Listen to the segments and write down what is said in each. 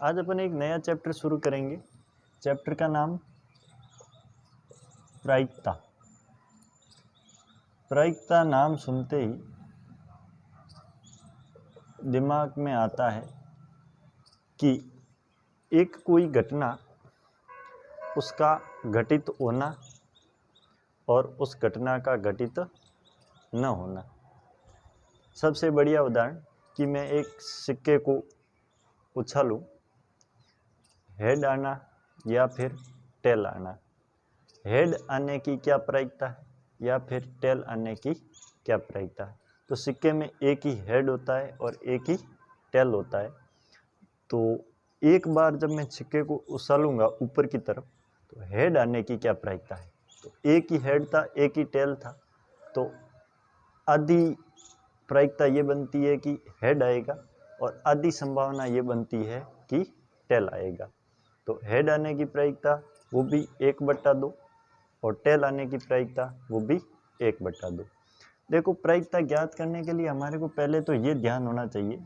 आज अपन एक नया चैप्टर शुरू करेंगे। चैप्टर का नाम प्रायिकता। प्रायिकता नाम सुनते ही दिमाग में आता है कि एक कोई घटना, उसका घटित होना और उस घटना का घटित न होना। सबसे बढ़िया उदाहरण कि मैं एक सिक्के को उछालूं, हेड आना या फिर टेल आना। हेड आने की क्या प्रायिकता है या फिर टेल आने की क्या प्रायिकता है। तो सिक्के में एक ही हेड होता है और एक ही टेल होता है। तो एक बार जब मैं सिक्के को उछालूंगा ऊपर की तरफ, तो हेड आने की क्या प्रायिकता है। तो एक ही हेड था, एक ही टेल था, तो आधी प्रायिकता ये बनती है कि हेड आएगा और आधी संभावना ये बनती है कि टेल आएगा। तो हेड आने की प्रायिकता वो भी 1/2 और टेल आने की प्रायिकता वो भी 1/2। देखो, प्रायिकता ज्ञात करने के लिए हमारे को पहले तो ये ध्यान होना चाहिए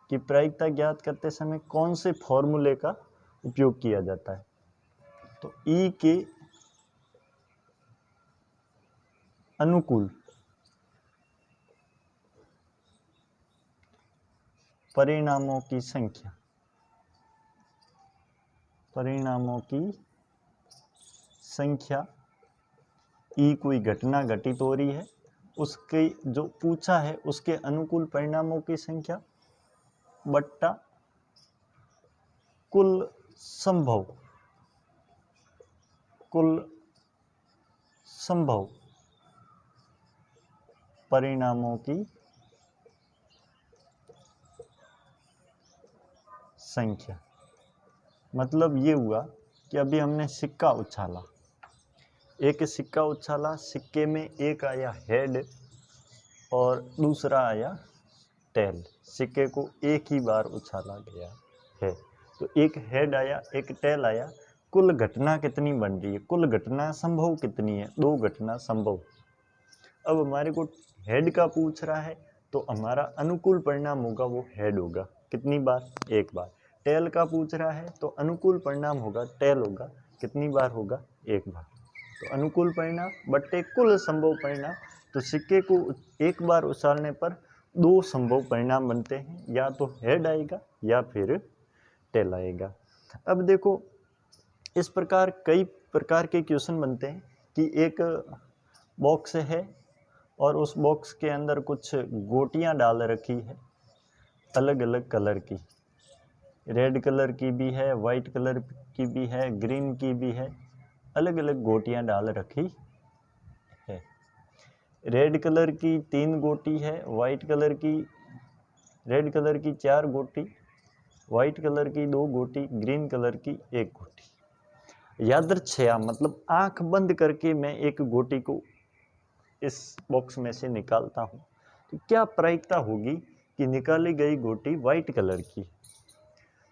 कि प्रायिकता ज्ञात करते समय कौन से फॉर्मूले का उपयोग किया जाता है। तो ई के अनुकूल परिणामों की संख्या, ई कोई घटना घटित हो रही है, उसके जो पूछा है उसके अनुकूल परिणामों की संख्या बट्टा कुल संभव परिणामों की संख्या। मतलब ये हुआ कि अभी हमने सिक्का उछाला, सिक्के में एक आया हेड और दूसरा आया टेल। सिक्के को एक ही बार उछाला गया है, तो एक हेड आया, एक टेल आया। कुल घटना कितनी बन रही है, कुल घटना संभव कितनी है, 2 घटना संभव। अब हमारे को हेड का पूछ रहा है, तो हमारा अनुकूल परिणाम होगा वो हेड होगा। कितनी बार, एक बार। टेल का पूछ रहा है तो अनुकूल परिणाम होगा टेल होगा। कितनी बार होगा, एक बार। तो अनुकूल परिणाम बट्टे कुल संभव परिणाम। तो सिक्के को एक बार उछालने पर 2 संभव परिणाम बनते हैं, या तो हेड आएगा या फिर टेल आएगा। अब देखो, इस प्रकार कई प्रकार के क्वेश्चन बनते हैं कि एक बॉक्स है और उस बॉक्स के अंदर कुछ गोटियां डाल रखी है, अलग अलग कलर की। रेड कलर की भी है, वाइट कलर की भी है, ग्रीन की भी है, अलग अलग गोटियां डाल रखी है। रेड कलर की 3 गोटी है, रेड कलर की 4 गोटी, वाइट कलर की 2 गोटी, ग्रीन कलर की 1 गोटी। यादृच्छया मतलब आंख बंद करके मैं एक गोटी को इस बॉक्स में से निकालता हूँ, तो क्या प्रायिकता होगी कि निकाली गई गोटी वाइट कलर की।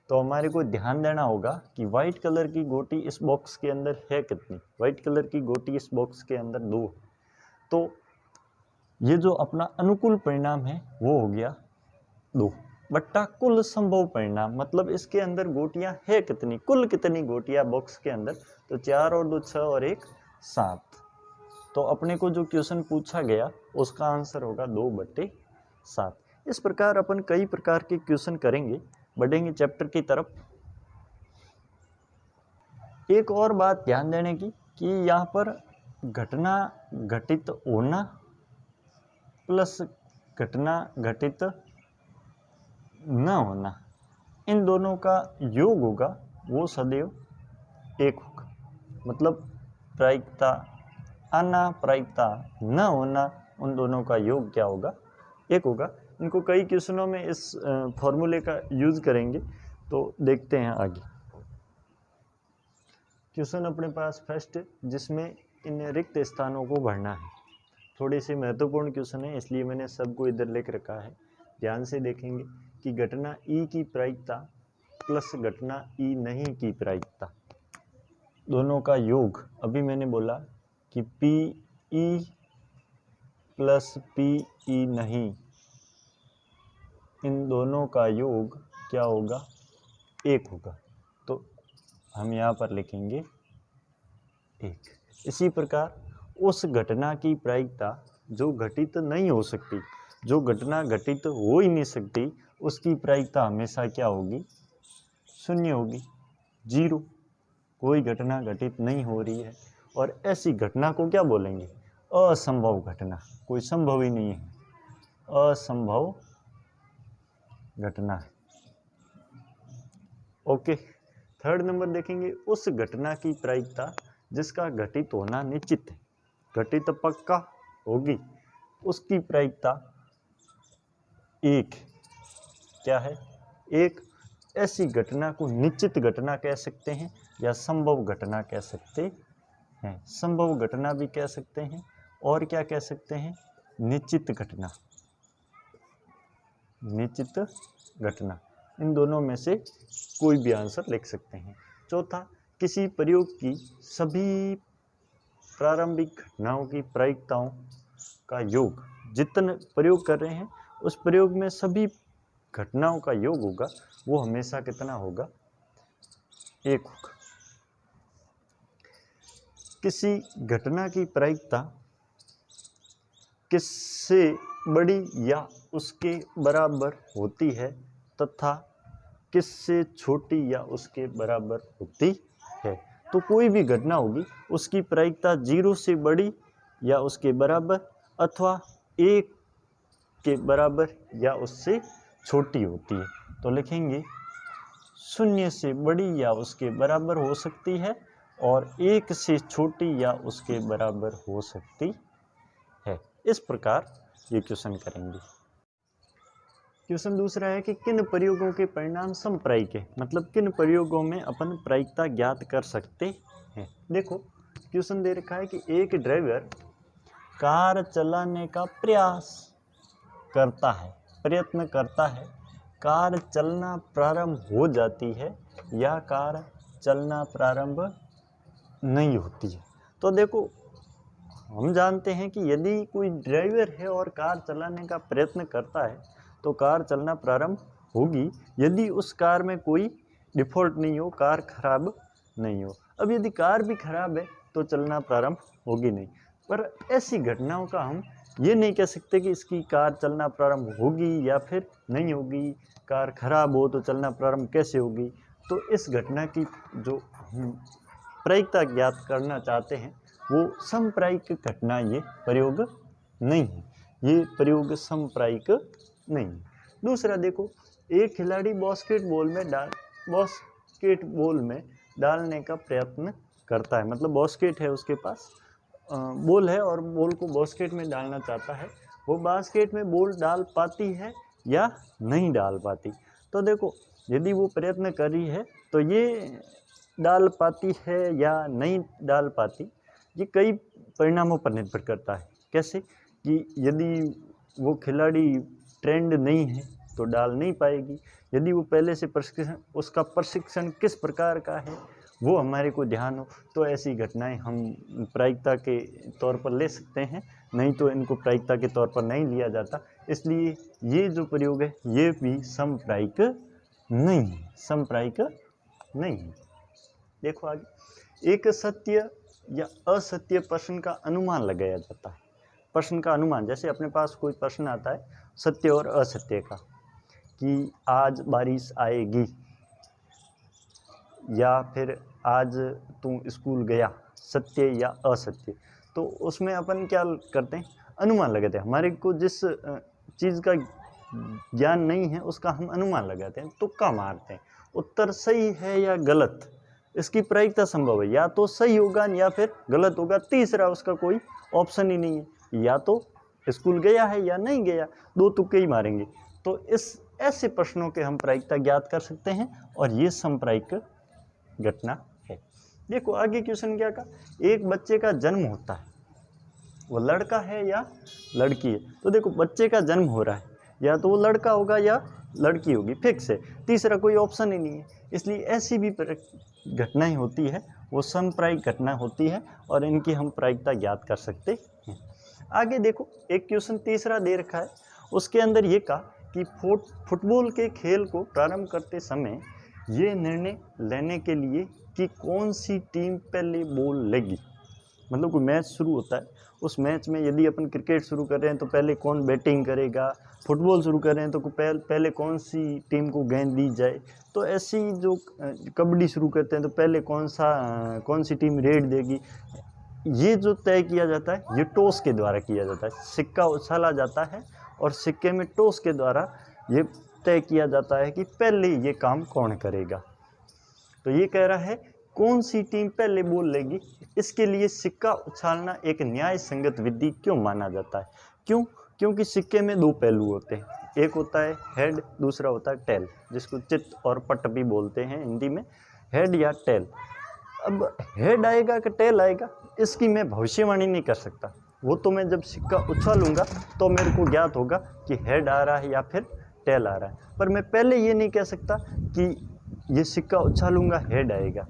तो हमारे को ध्यान देना होगा कि वाइट कलर की गोटी इस बॉक्स के अंदर है कितनी। वाइट कलर की गोटी इस बॉक्स के अंदर 2 है। तो ये जो अपना अनुकूल परिणाम है वो हो गया 2 बट्टा कुल संभव परिणाम। मतलब इसके अंदर गोटियां है कितनी, कुल कितनी गोटियां बॉक्स के अंदर। तो 4 और 2 6 और 1 7। तो अपने को जो क्वेश्चन पूछा गया उसका आंसर होगा 2/7। इस प्रकार अपन कई प्रकार के क्वेश्चन करेंगे, बढ़ेंगे चैप्टर की तरफ। एक और बात ध्यान देने की कि यहाँ पर घटना घटित होना प्लस घटना घटित न होना, इन दोनों का योग होगा वो सदैव 1 होगा। मतलब प्रायिकता आना, प्रायिकता न होना, उन दोनों का योग क्या होगा, 1 होगा। इनको कई क्वेश्चनों में इस फॉर्मूले का यूज करेंगे, तो देखते हैं आगे। क्वेश्चन अपने पास फर्स्ट, जिसमें इन रिक्त स्थानों को भरना है। थोड़ी सी महत्वपूर्ण क्वेश्चन है, इसलिए मैंने सबको इधर लिख रखा है। ध्यान से देखेंगे कि घटना ई की प्रायिकता प्लस घटना ई नहीं की प्रायिकता, दोनों का योग। अभी मैंने बोला कि P E plus P E नहीं, इन दोनों का योग क्या होगा, 1 होगा, तो हम यहाँ पर लिखेंगे 1। इसी प्रकार उस घटना की प्रायिकता जो घटित नहीं हो सकती, जो घटना घटित हो ही नहीं सकती, उसकी प्रायिकता हमेशा क्या होगी? 0 होगी, 0। कोई घटना घटित नहीं हो रही है और ऐसी घटना को क्या बोलेंगे? असंभव घटना। कोई संभव ही नहीं है, असंभव घटना है। ओके, थर्ड नंबर देखेंगे, उस घटना की प्रायिकता जिसका घटित होना निश्चित है, घटित पक्का होगी, उसकी प्रायिकता 1 क्या है? 1। ऐसी घटना को निश्चित घटना कह सकते हैं या संभव घटना कह सकते हैं। संभव घटना भी कह सकते हैं और क्या कह सकते हैं? निश्चित घटना। निश्चित घटना, इन दोनों में से कोई भी आंसर लिख सकते हैं। चौथा, किसी प्रयोग की सभी प्रारंभिक घटनाओं की प्रायिकताओं का योग, जितने प्रयोग कर रहे हैं उस प्रयोग में सभी घटनाओं का योग होगा, वो हमेशा कितना होगा? 1 होगा। किसी घटना की प्रायिकता किससे बड़ी या उसके बराबर होती है तथा किससे छोटी या उसके बराबर होती है। तो कोई भी घटना होगी उसकी प्रायिकता 0 से बड़ी या उसके बराबर अथवा 1 के बराबर या उससे छोटी होती है। तो लिखेंगे 0 से बड़ी या उसके बराबर हो सकती है और 1 से छोटी या उसके बराबर हो सकती है। इस प्रकार ये क्वेश्चन करेंगे। क्वेश्चन दूसरा है कि किन प्रयोगों के परिणाम समप्रायिक है, मतलब किन प्रयोगों में अपन प्रायिकता ज्ञात कर सकते हैं। देखो क्वेश्चन दे रखा है कि एक ड्राइवर कार चलाने का प्रयास करता है, प्रयत्न करता है, कार चलना प्रारंभ हो जाती है या कार चलना प्रारंभ नहीं होती है। तो देखो हम जानते हैं कि यदि कोई ड्राइवर है और कार चलाने का प्रयत्न करता है तो कार चलना प्रारंभ होगी, यदि उस कार में कोई डिफ़ॉल्ट नहीं हो, कार खराब नहीं हो। अब यदि कार भी खराब है तो चलना प्रारंभ होगी नहीं। पर ऐसी घटनाओं का हम ये नहीं कह सकते कि इसकी कार चलना प्रारंभ होगी या फिर नहीं होगी, कार खराब हो तो चलना प्रारंभ कैसे होगी। तो इस घटना की जो हम प्रायिकता ज्ञात करना चाहते हैं वो समप्रायिक घटना, ये प्रयोग नहीं है, ये प्रयोग समप्रायिक नहीं है। दूसरा देखो, एक खिलाड़ी बास्केटबॉल में डालने का प्रयत्न करता है, मतलब बास्केट है उसके पास, बॉल है और बॉल को बास्केट में डालना चाहता है। वो बास्केट में बॉल डाल पाती है या नहीं डाल पाती। तो देखो यदि वो प्रयत्न कर रही है तो ये डाल पाती है या नहीं डाल पाती, ये कई परिणामों पर निर्भर करता है। कैसे कि यदि वो खिलाड़ी ट्रेंड नहीं है तो डाल नहीं पाएगी, यदि वो पहले से उसका प्रशिक्षण किस प्रकार का है वो हमारे को ध्यान हो तो ऐसी घटनाएं हम प्रायिकता के तौर पर ले सकते हैं, नहीं तो इनको प्रायिकता के तौर पर नहीं लिया जाता। इसलिए ये जो प्रयोग है ये भी समप्रायिक नहीं है, समप्रायिक नहीं है। देखो आगे, एक सत्य या असत्य प्रश्न का अनुमान लगाया जाता है। प्रश्न का अनुमान, जैसे अपने पास कोई प्रश्न आता है सत्य और असत्य का, कि आज बारिश आएगी या फिर आज तू स्कूल गया, सत्य या असत्य। तो उसमें अपन क्या करते हैं, अनुमान लगाते हैं। हमारे को जिस चीज़ का ज्ञान नहीं है उसका हम अनुमान लगाते हैं, तुक्का मारते हैं। उत्तर सही है या गलत, इसकी प्रायिकता संभव है, या तो सही होगा या फिर गलत होगा, तीसरा उसका कोई ऑप्शन ही नहीं है, या तो स्कूल गया है या नहीं गया, दो तुक्के ही मारेंगे। तो इस ऐसे प्रश्नों के हम प्रायिकता ज्ञात कर सकते हैं और ये समप्रायिक घटना है। देखो आगे क्वेश्चन क्या का, एक बच्चे का जन्म होता है, वो लड़का है या लड़की है। तो देखो बच्चे का जन्म हो रहा है, या तो वो लड़का होगा या लड़की होगी, फिक्स है, तीसरा कोई ऑप्शन ही नहीं है। इसलिए ऐसी भी घटनाएं होती है वो समप्रायिक घटना होती है और इनकी हम प्रायिकता ज्ञात कर सकते हैं। आगे देखो एक क्वेश्चन तीसरा दे रखा है, उसके अंदर ये कहा कि फुटबॉल के खेल को प्रारंभ करते समय ये निर्णय लेने के लिए कि कौन सी टीम पहले बॉल लेगी। मतलब कोई मैच शुरू होता है, उस मैच में यदि अपन क्रिकेट शुरू कर रहे हैं तो पहले कौन बैटिंग करेगा, फुटबॉल शुरू कर रहे हैं तो पहले कौन सी टीम को गेंद दी जाए, तो ऐसी जो कबड्डी शुरू करते हैं तो पहले कौन सी टीम रेड देगी, ये जो तय किया जाता है ये टॉस के द्वारा किया जाता है। सिक्का उछाला जाता है और सिक्के में टॉस के द्वारा ये तय किया जाता है कि पहले ये काम कौन करेगा। तो ये कह रहा है कौन सी टीम पहले बॉल लेगी, इसके लिए सिक्का उछालना एक न्याय संगत विधि क्यों माना जाता है। क्यों? क्योंकि सिक्के में दो पहलू होते हैं, एक होता है हेड, दूसरा होता है टेल, जिसको चित और पट भी बोलते हैं हिंदी में, हेड या टेल। अब हेड आएगा कि टेल आएगा इसकी मैं भविष्यवाणी नहीं कर सकता, वो तो मैं जब सिक्का उछालूंगा तो मेरे को ज्ञात होगा कि हेड आ रहा है या फिर टेल आ रहा है, पर मैं पहले ये नहीं कह सकता कि ये सिक्का उछालूंगा हेड आएगा।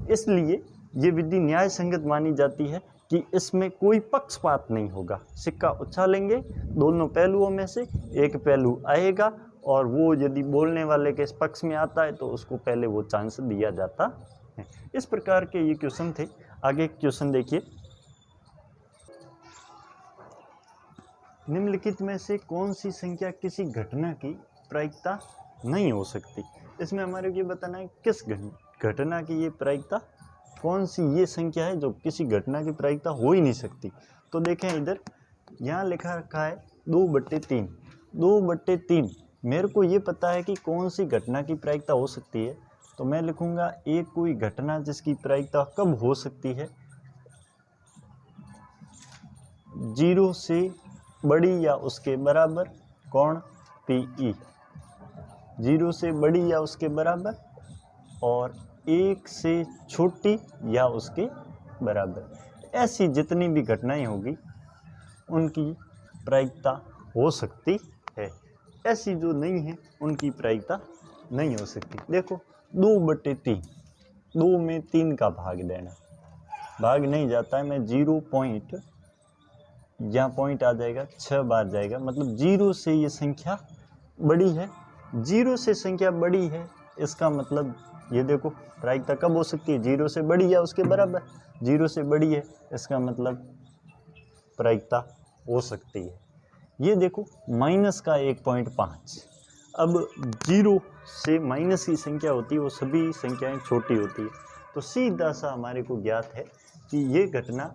इसलिए ये विधि न्याय संगत मानी जाती है कि इसमें कोई पक्षपात नहीं होगा। सिक्का उछालेंगे, दोनों पहलुओं में से एक पहलू आएगा और वो यदि बोलने वाले के पक्ष में आता है तो उसको पहले वो चांस दिया जाता है। इस प्रकार के ये क्वेश्चन थे। आगे क्वेश्चन देखिए, निम्नलिखित में से कौन सी संख्या किसी घटना की प्रायिकता नहीं हो सकती। इसमें हमारे को ये बताना है किस घटना की ये प्रायिकता, कौन सी ये संख्या है जो किसी घटना की प्रायिकता हो ही नहीं सकती। तो देखें इधर यहाँ लिखा रखा है 2/3। 2/3 मेरे को ये पता है कि कौन सी घटना की प्रायिकता हो सकती है, तो मैं लिखूंगा एक कोई घटना जिसकी प्रायिकता कब हो सकती है, 0 से बड़ी या उसके बराबर कोण PE, 0 से बड़ी या उसके बराबर और 1 से छोटी या उसके बराबर। ऐसी जितनी भी घटनाएं होगी उनकी प्रायिकता हो सकती है, ऐसी जो नहीं है उनकी प्रायिकता नहीं हो सकती। देखो 2/3, 2 में 3 का भाग देना, भाग नहीं जाता है, मैं 0 पॉइंट, यहाँ पॉइंट आ जाएगा 6 बार जाएगा, मतलब 0 से ये संख्या बड़ी है, 0 से संख्या बड़ी है, इसका मतलब ये देखो प्रायिकता कब हो सकती है, 0 से बड़ी या उसके बराबर, 0 से बड़ी है इसका मतलब प्रायिकता हो सकती है। ये देखो -1.5, अब 0 से माइनस की संख्या होती है वो सभी संख्याएं छोटी होती है, तो सीधा सा हमारे को ज्ञात है कि ये घटना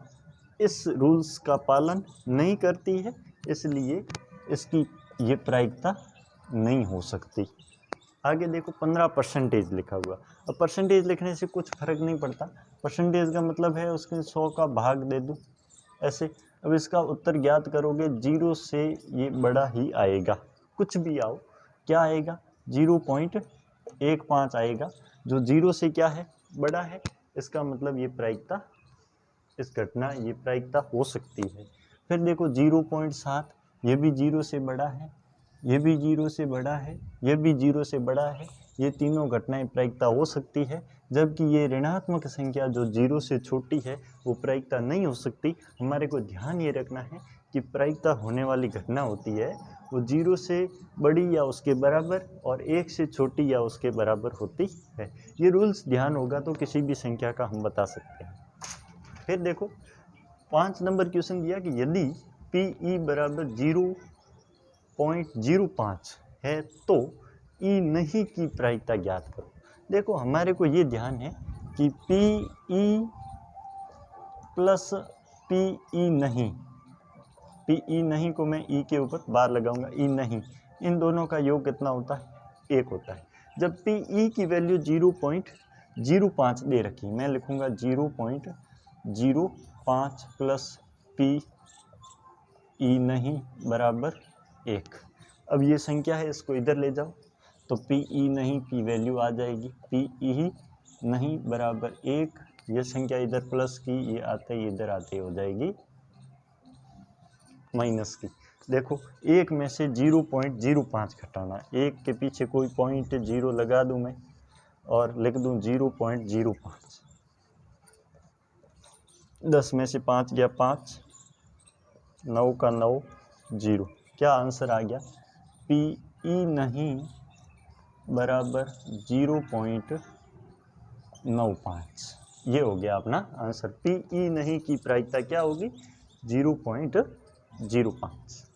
इस रूल्स का पालन नहीं करती है, इसलिए इसकी ये प्रायिकता नहीं हो सकती। आगे देखो 15% लिखा हुआ। अब परसेंटेज लिखने से कुछ फर्क नहीं पड़ता, परसेंटेज का मतलब है उसके 100 का भाग दे दूँ ऐसे। अब इसका उत्तर ज्ञात करोगे, 0 से ये बड़ा ही आएगा, कुछ भी आओ क्या आएगा, 0.15 आएगा, जो 0 से क्या है बड़ा है, इसका मतलब ये प्रायिकता, इस घटना ये प्रायिकता हो सकती है। फिर देखो 0.7, ये भी 0 से बड़ा है, ये भी 0 से बड़ा है, ये भी 0 से बड़ा है, ये तीनों घटनाएं प्रायिकता हो सकती है, जबकि ये ऋणात्मक संख्या जो 0 से छोटी है वो प्रायिकता नहीं हो सकती। हमारे को ध्यान ये रखना है कि प्रायिकता होने वाली घटना होती है वो 0 से बड़ी या उसके बराबर और 1 से छोटी या उसके बराबर होती है। ये रूल्स ध्यान होगा तो किसी भी संख्या का हम बता सकते हैं। फिर देखो 5 नंबर क्वेश्चन दिया कि यदि PE बराबर 0.05 है तो E नहीं की प्रायिकता ज्ञात करो। देखो हमारे को ये ध्यान है कि PE प्लस PE नहीं, PE नहीं को मैं E के ऊपर बार लगाऊंगा, E नहीं, इन दोनों का योग कितना होता है, 1 होता है। जब PE की वैल्यू 0.05 दे रखी, मैं लिखूंगा 0.05 प्लस PE नहीं बराबर 1। अब ये संख्या है, इसको इधर ले जाओ तो PE नहीं की वैल्यू आ जाएगी, PE नहीं बराबर 1, ये संख्या इधर प्लस की, ये आते ही इधर आते हो जाएगी माइनस की। देखो 1 में से 0.05 घटाना, 1 के पीछे कोई पॉइंट 0 लगा दूं मैं और लिख दूं 0.05, 10 में से 5 गया 5, 9 का 9, 0, क्या आंसर आ गया, PE नहीं बराबर 0.95। ये हो गया अपना आंसर। पीई नहीं की प्रायिकता क्या होगी? 0.05।